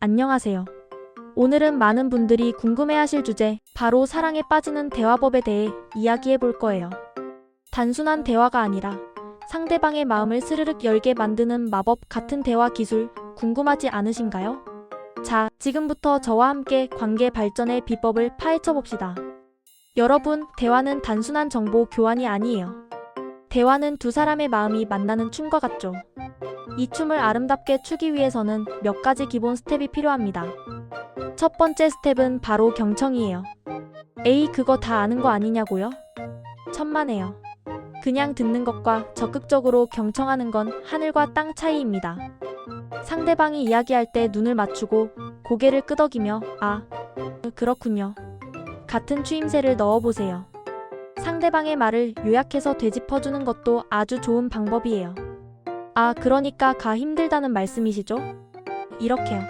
안녕하세요. 오늘은 많은 분들이 궁금해하실 주제, 바로 사랑에 빠지는 대화법에 대해 이야기해 볼 거예요. 단순한 대화가 아니라 상대방의 마음을 스르륵 열게 만드는 마법 같은 대화 기술, 궁금하지 않으신가요? 자, 지금부터 저와 함께 관계 발전의 비법을 파헤쳐 봅시다. 여러분, 대화는 단순한 정보 교환이 아니에요. 대화는 두 사람의 마음이 만나는 춤과 같죠. 이 춤을 아름답게 추기 위해서는 몇 가지 기본 스텝이 필요합니다. 첫 번째 스텝은 바로 경청이에요. 에이, 그거 다 아는 거 아니냐고요? 천만에요. 그냥 듣는 것과 적극적으로 경청하는 건 하늘과 땅 차이입니다. 상대방이 이야기할 때 눈을 맞추고 고개를 끄덕이며 아, 그렇군요. 같은 추임새를 넣어보세요. 상대방의 말을 요약해서 되짚어주는 것도 아주 좋은 방법이에요. 아, 그러니까 가 힘들다는 말씀이시죠? 이렇게요.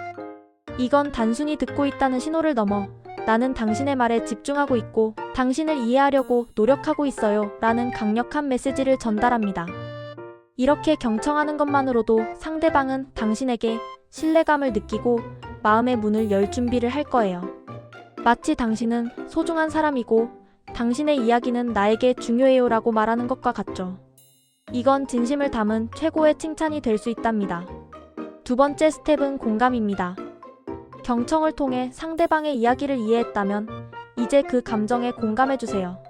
이건 단순히 듣고 있다는 신호를 넘어 나는 당신의 말에 집중하고 있고 당신을 이해하려고 노력하고 있어요 라는 강력한 메시지를 전달합니다. 이렇게 경청하는 것만으로도 상대방은 당신에게 신뢰감을 느끼고 마음의 문을 열 준비를 할 거예요. 마치 당신은 소중한 사람이고 당신의 이야기는 나에게 중요해요 라고 말하는 것과 같죠. 이건 진심을 담은 최고의 칭찬이 될 수 있답니다. 두 번째 스텝은 공감입니다. 경청을 통해 상대방의 이야기를 이해했다면 이제 그 감정에 공감해주세요.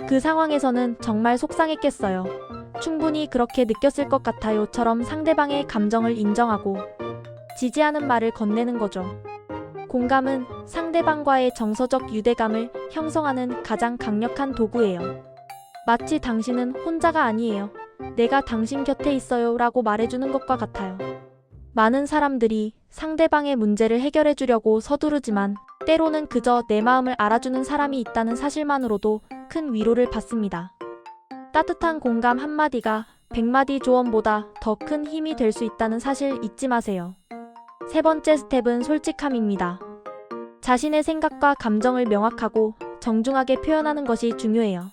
그 상황에서는 정말 속상했겠어요. 충분히 그렇게 느꼈을 것 같아요처럼 상대방의 감정을 인정하고 지지하는 말을 건네는 거죠. 공감은 상대방과의 정서적 유대감을 형성하는 가장 강력한 도구예요. 마치 당신은 혼자가 아니에요. 내가 당신 곁에 있어요 라고 말해주는 것과 같아요. 많은 사람들이 상대방의 문제를 해결해 주려고 서두르지만 때로는 그저 내 마음을 알아주는 사람이 있다는 사실만으로도 큰 위로를 받습니다. 따뜻한 공감 한마디가 100마디 조언보다 더 큰 힘이 될 수 있다는 사실 잊지 마세요. 세 번째 스텝은 솔직함입니다. 자신의 생각과 감정을 명확하고 정중하게 표현하는 것이 중요해요.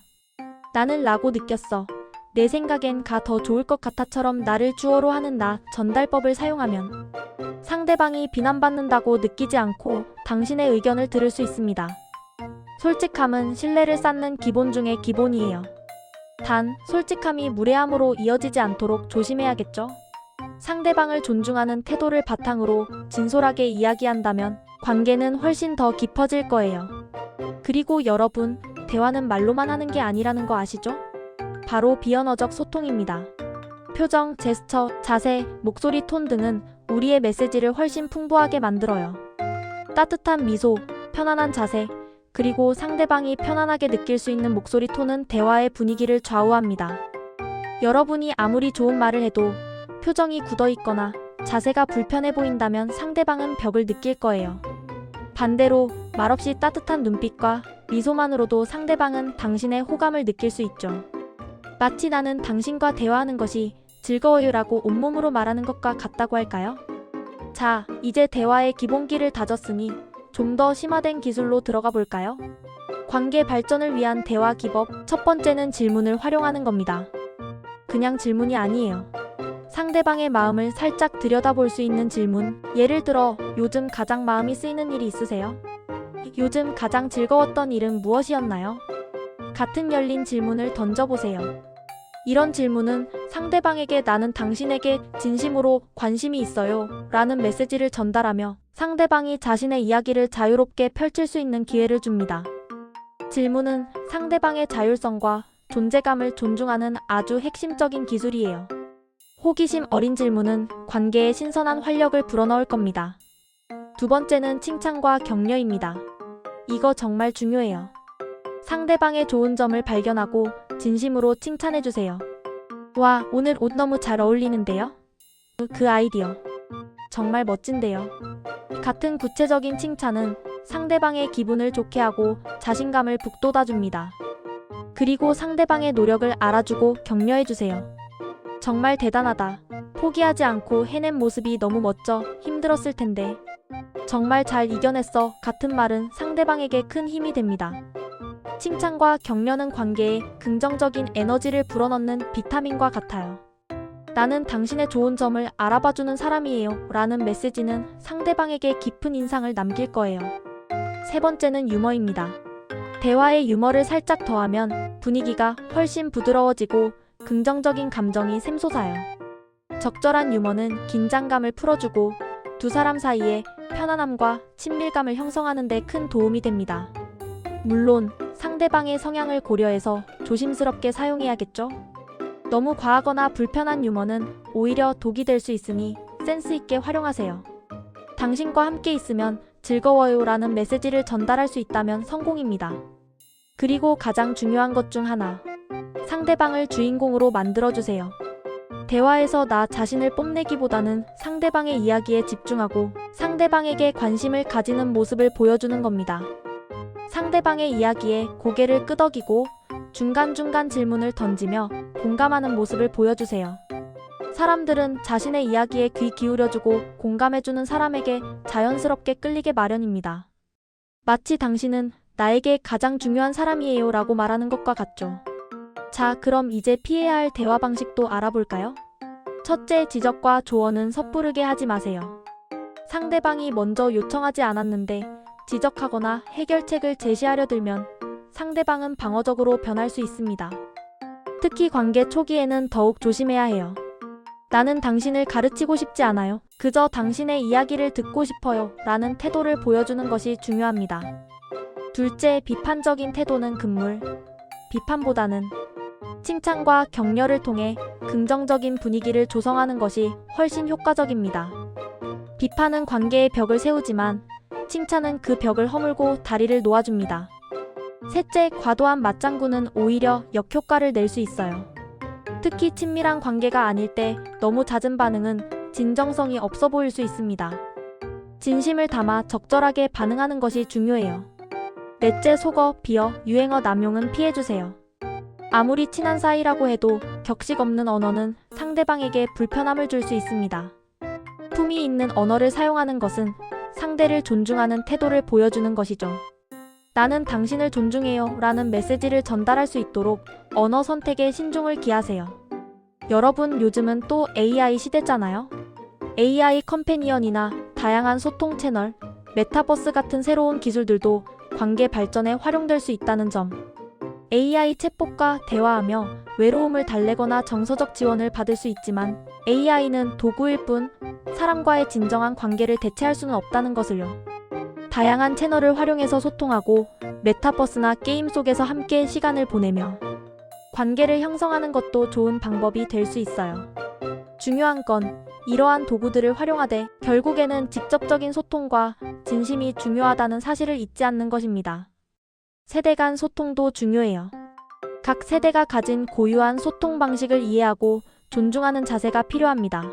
나는 라고 느꼈어. 내 생각엔 가 더 좋을 것 같아처럼 나를 주어로 하는 나 전달법을 사용하면 상대방이 비난받는다고 느끼지 않고 당신의 의견을 들을 수 있습니다. 솔직함은 신뢰를 쌓는 기본 중의 기본이에요. 단, 솔직함이 무례함으로 이어지지 않도록 조심해야겠죠? 상대방을 존중하는 태도를 바탕으로 진솔하게 이야기한다면 관계는 훨씬 더 깊어질 거예요. 그리고 여러분, 대화는 말로만 하는 게 아니라는 거 아시죠? 바로 비언어적 소통입니다. 표정, 제스처, 자세, 목소리 톤 등은 우리의 메시지를 훨씬 풍부하게 만들어요. 따뜻한 미소, 편안한 자세, 그리고 상대방이 편안하게 느낄 수 있는 목소리 톤은 대화의 분위기를 좌우합니다. 여러분이 아무리 좋은 말을 해도 표정이 굳어있거나 자세가 불편해 보인다면 상대방은 벽을 느낄 거예요. 반대로 말없이 따뜻한 눈빛과 미소만으로도 상대방은 당신의 호감을 느낄 수 있죠. 마치 나는 당신과 대화하는 것이 즐거워요 라고 온몸으로 말하는 것과 같다고 할까요? 자, 이제 대화의 기본기를 다졌으니 좀 더 심화된 기술로 들어가 볼까요? 관계 발전을 위한 대화 기법, 첫 번째는 질문을 활용하는 겁니다. 그냥 질문이 아니에요. 상대방의 마음을 살짝 들여다볼 수 있는 질문, 예를 들어 요즘 가장 마음이 쓰이는 일이 있으세요? 요즘 가장 즐거웠던 일은 무엇이었나요? 같은 열린 질문을 던져보세요. 이런 질문은 상대방에게 나는 당신에게 진심으로 관심이 있어요 라는 메시지를 전달하며 상대방이 자신의 이야기를 자유롭게 펼칠 수 있는 기회를 줍니다. 질문은 상대방의 자율성과 존재감을 존중하는 아주 핵심적인 기술이에요. 호기심 어린 질문은 관계에 신선한 활력을 불어넣을 겁니다. 두 번째는 칭찬과 격려입니다. 이거 정말 중요해요. 상대방의 좋은 점을 발견하고 진심으로 칭찬해주세요. 와, 오늘 옷 너무 잘 어울리는데요? 그 아이디어 정말 멋진데요. 같은 구체적인 칭찬은 상대방의 기분을 좋게 하고 자신감을 북돋아줍니다. 그리고 상대방의 노력을 알아주고 격려해주세요. 정말 대단하다. 포기하지 않고 해낸 모습이 너무 멋져. 힘들었을 텐데. 정말 잘 이겨냈어. 같은 말은 상대방에게 큰 힘이 됩니다. 칭찬과 격려는 관계에 긍정적인 에너지를 불어넣는 비타민과 같아요. 나는 당신의 좋은 점을 알아봐주는 사람이에요 라는 메시지는 상대방에게 깊은 인상을 남길 거예요. 세 번째는 유머입니다. 대화에 유머를 살짝 더하면 분위기가 훨씬 부드러워지고 긍정적인 감정이 샘솟아요. 적절한 유머는 긴장감을 풀어주고 두 사람 사이에 편안함과 친밀감을 형성하는 데 큰 도움이 됩니다. 물론 상대방의 성향을 고려해서 조심스럽게 사용해야겠죠? 너무 과하거나 불편한 유머는 오히려 독이 될 수 있으니 센스 있게 활용하세요. 당신과 함께 있으면 즐거워요 라는 메시지를 전달할 수 있다면 성공입니다. 그리고 가장 중요한 것 중 하나, 상대방을 주인공으로 만들어주세요. 대화에서 나 자신을 뽐내기보다는 상대방의 이야기에 집중하고 상대방에게 관심을 가지는 모습을 보여주는 겁니다. 상대방의 이야기에 고개를 끄덕이고 중간중간 질문을 던지며 공감하는 모습을 보여주세요. 사람들은 자신의 이야기에 귀 기울여주고 공감해주는 사람에게 자연스럽게 끌리게 마련입니다. 마치 당신은 나에게 가장 중요한 사람이에요 라고 말하는 것과 같죠. 자, 그럼 이제 피해야 할 대화 방식도 알아볼까요? 첫째, 지적과 조언은 섣부르게 하지 마세요. 상대방이 먼저 요청하지 않았는데 지적하거나 해결책을 제시하려 들면 상대방은 방어적으로 변할 수 있습니다. 특히 관계 초기에는 더욱 조심해야 해요. 나는 당신을 가르치고 싶지 않아요. 그저 당신의 이야기를 듣고 싶어요 라는 태도를 보여주는 것이 중요합니다. 둘째, 비판적인 태도는 금물. 비판보다는 칭찬과 격려를 통해 긍정적인 분위기를 조성하는 것이 훨씬 효과적입니다. 비판은 관계의 벽을 세우지만 칭찬은 그 벽을 허물고 다리를 놓아줍니다. 셋째, 과도한 맞장구는 오히려 역효과를 낼 수 있어요. 특히 친밀한 관계가 아닐 때 너무 잦은 반응은 진정성이 없어 보일 수 있습니다. 진심을 담아 적절하게 반응하는 것이 중요해요. 넷째, 속어, 비어, 유행어 남용은 피해주세요. 아무리 친한 사이라고 해도 격식 없는 언어는 상대방에게 불편함을 줄 수 있습니다. 품위 있는 언어를 사용하는 것은 상대를 존중하는 태도를 보여주는 것이죠. 나는 당신을 존중해요 라는 메시지를 전달할 수 있도록 언어 선택에 신중을 기하세요. 여러분, 요즘은 또 AI 시대잖아요? AI 컴패니언이나 다양한 소통 채널, 메타버스 같은 새로운 기술들도 관계 발전에 활용될 수 있다는 점. AI 챗봇과 대화하며 외로움을 달래거나 정서적 지원을 받을 수 있지만 AI는 도구일 뿐 사람과의 진정한 관계를 대체할 수는 없다는 것을요. 다양한 채널을 활용해서 소통하고 메타버스나 게임 속에서 함께 시간을 보내며 관계를 형성하는 것도 좋은 방법이 될 수 있어요. 중요한 건 이러한 도구들을 활용하되 결국에는 직접적인 소통과 진심이 중요하다는 사실을 잊지 않는 것입니다. 세대 간 소통도 중요해요. 각 세대가 가진 고유한 소통 방식을 이해하고 존중하는 자세가 필요합니다.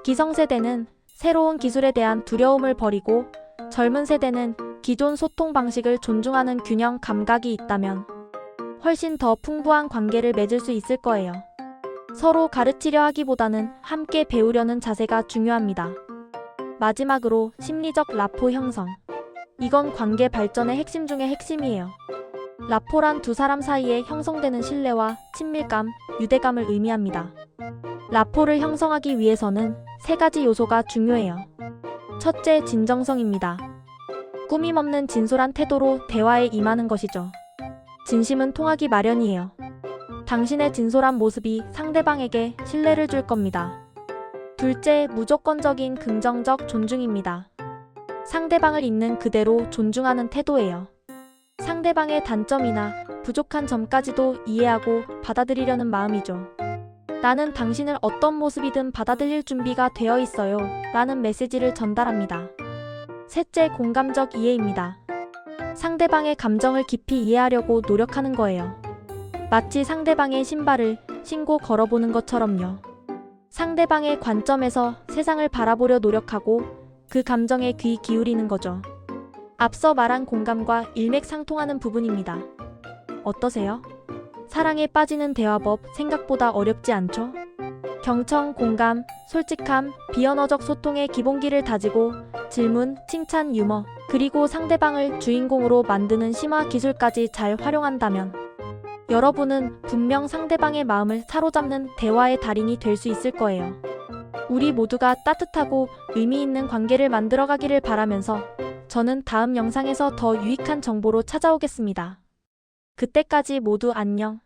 기성세대는 새로운 기술에 대한 두려움을 버리고 젊은 세대는 기존 소통 방식을 존중하는 균형 감각이 있다면 훨씬 더 풍부한 관계를 맺을 수 있을 거예요. 서로 가르치려 하기보다는 함께 배우려는 자세가 중요합니다. 마지막으로 심리적 라포 형성. 이건 관계 발전의 핵심 중의 핵심이에요. 라포란 두 사람 사이에 형성되는 신뢰와 친밀감, 유대감을 의미합니다. 라포를 형성하기 위해서는 세 가지 요소가 중요해요. 첫째, 진정성입니다. 꾸밈 없는 진솔한 태도로 대화에 임하는 것이죠. 진심은 통하기 마련이에요. 당신의 진솔한 모습이 상대방에게 신뢰를 줄 겁니다. 둘째, 무조건적인 긍정적 존중입니다. 상대방을 있는 그대로 존중하는 태도예요. 상대방의 단점이나 부족한 점까지도 이해하고 받아들이려는 마음이죠. 나는 당신을 어떤 모습이든 받아들일 준비가 되어 있어요 라는 메시지를 전달합니다. 셋째, 공감적 이해입니다. 상대방의 감정을 깊이 이해하려고 노력하는 거예요. 마치 상대방의 신발을 신고 걸어보는 것처럼요. 상대방의 관점에서 세상을 바라보려 노력하고 그 감정에 귀 기울이는 거죠. 앞서 말한 공감과 일맥상통하는 부분입니다. 어떠세요? 사랑에 빠지는 대화법 생각보다 어렵지 않죠? 경청, 공감, 솔직함, 비언어적 소통의 기본기를 다지고 질문, 칭찬, 유머, 그리고 상대방을 주인공으로 만드는 심화 기술까지 잘 활용한다면 여러분은 분명 상대방의 마음을 사로잡는 대화의 달인이 될 수 있을 거예요. 우리 모두가 따뜻하고 의미 있는 관계를 만들어가기를 바라면서 저는 다음 영상에서 더 유익한 정보로 찾아오겠습니다. 그때까지 모두 안녕.